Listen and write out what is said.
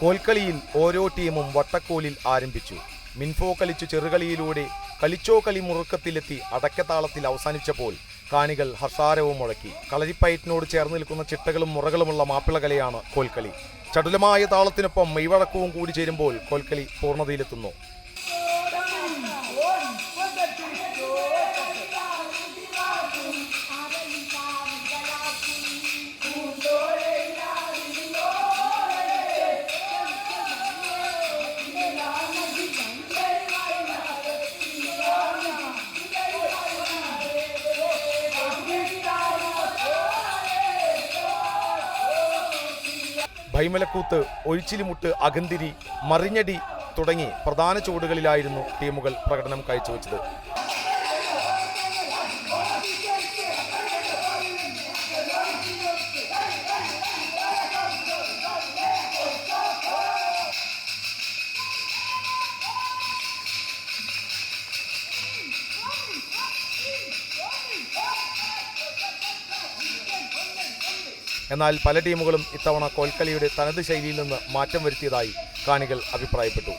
കോൽക്കളിയിൽ ഓരോ ടീമും വട്ടക്കോലിൽ ആരംഭിച്ചു. മിൻഫോ കളിച്ചു ചെറുകളിയിലൂടെ കളിച്ചോ കളി മുറുക്കത്തിലെത്തി അടക്കത്താളത്തിൽ അവസാനിച്ചപ്പോൾ കാണികൾ ഹർഷാരവും മുഴക്കി. കളരിപ്പയറ്റിനോട് ചേർന്ന് നിൽക്കുന്ന ചിട്ടകളും മുറകളുമുള്ള മാപ്പിളകലയാണ് കോൽക്കളി. ചടുലമായ താളത്തിനൊപ്പം മെയ്വഴക്കവും കൂടി ചേരുമ്പോൾ കോൽക്കളി പൂർണ്ണതയിലെത്തുന്നു. ഭൈമലക്കൂത്ത്, ഒഴിച്ചിലിമുട്ട്, അകന്തിരി, മറിഞ്ഞടി തുടങ്ങി പ്രധാന ചുവടുകളിലായിരുന്നു ടീമുകൾ പ്രകടനം കാഴ്ചവെച്ചത്. എന്നാൽ പല ടീമുകളും ഇത്തവണ കോൽക്കളിയുടെ തനത് ശൈലിയിൽ നിന്ന് മാറ്റം വരുത്തിയതായി കാണികൾ അഭിപ്രായപ്പെട്ടു.